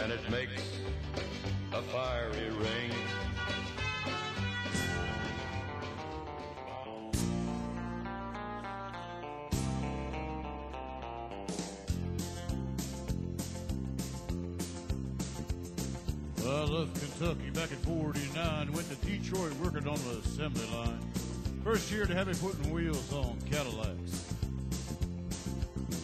and it makes a fiery ring. I left Kentucky back in '49, went to Detroit working on the assembly line. First year to have me putting wheels on Cadillacs.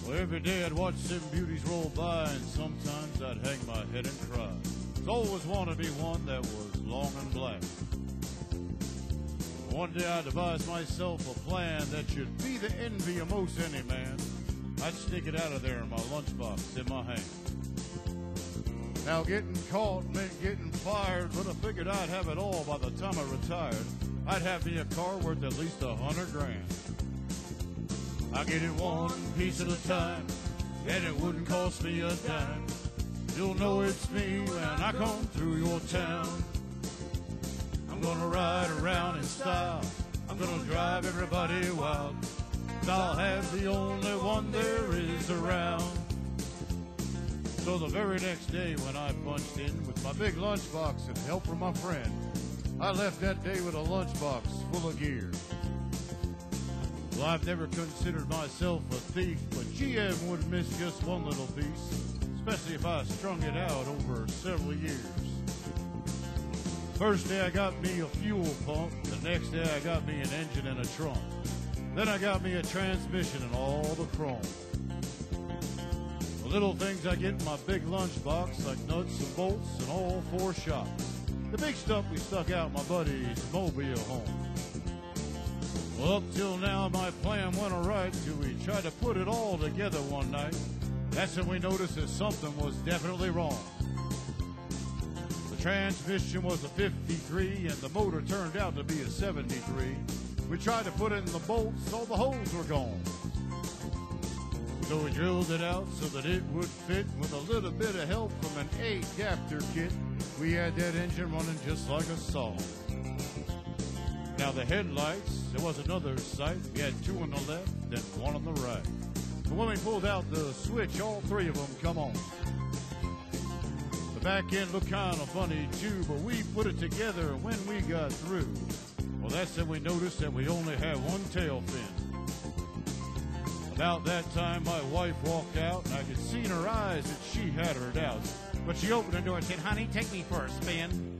Well, every day I'd watch them beauties roll by, and sometimes I'd hang my head and cry. I always wanted to be one that was long and black. One day I devised myself a plan that should be the envy of most any man. I'd stick it out of there in my lunchbox in my hand. Now getting caught meant getting fired, but I figured I'd have it all by the time I retired. I'd have me a car worth at least $100 grand. I get it one piece at a time, and it wouldn't cost me a dime. You'll know it's me when I come through your town. I'm gonna ride around in style, I'm gonna drive everybody wild, and I'll have the only one there is around. So the very next day when I punched in with my big lunchbox and help from my friend, I left that day with a lunchbox full of gear. Well, I've never considered myself a thief, but GM would miss just one little piece, especially if I strung it out over several years. First day I got me a fuel pump, the next day I got me an engine and a trunk. Then I got me a transmission and all the chrome. The little things I get in my big lunchbox, like nuts and bolts and all 4 shocks. The big stuff we stuck out my buddy's mobile home. Well, up till now my plan went all right till we tried to put it all together one night. That's when we noticed that something was definitely wrong. The transmission was a 53 and the motor turned out to be a 73. We tried to put in the bolts, all the holes were gone. So we drilled it out so that it would fit. With a little bit of help from an adapter kit, we had that engine running just like a saw. Now the headlights, there was another sight. We had 2 on the left and 1 on the right. But when we pulled out the switch, all 3 of them come on. The back end looked kind of funny too, but we put it together when we got through. Well, that's when we noticed that we only had 1 tail fin. About that time, my wife walked out, and I could see in her eyes that she had her doubts. But she opened the door and said, "Honey, take me for a spin."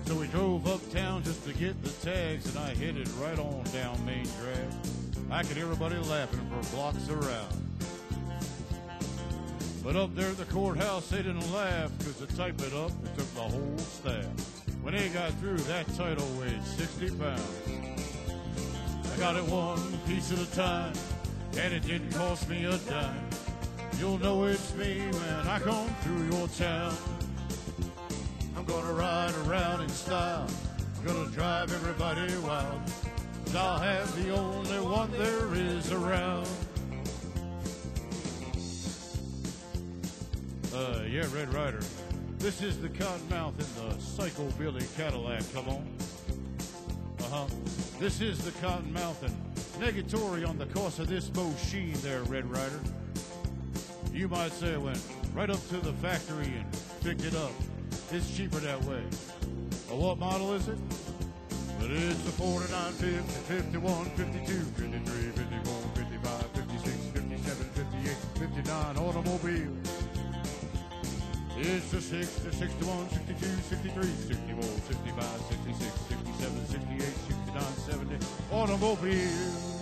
So we drove uptown just to get the tags, and I headed right on down Main Drag. I could hear everybody laughing for blocks around. But up there at the courthouse, they didn't laugh, because to type it up, it took the whole staff. When they got through, that title weighed 60 pounds. I got it one piece at a time, and it didn't cost me a dime. You'll know it's me when I come through your town. I'm gonna ride around in style, I'm gonna drive everybody wild, and I'll have the only one there is around. Yeah, Red Ryder. This is the Cottonmouth in the Psycho-Billy Cadillac, come on. This is the Cottonmouth and negatory on the cost of this Beau sheen there, Red Ryder. You might say I went right up to the factory and picked it up. It's cheaper that way. Well, what model is it? But it's the 49, 50, 51, 52, 53, 54, 55, 56, 57, 58, 59 automobile. It's the 60, 61, 62, 63, 64, 65, 66, 67, 68, 69, 70 automobile.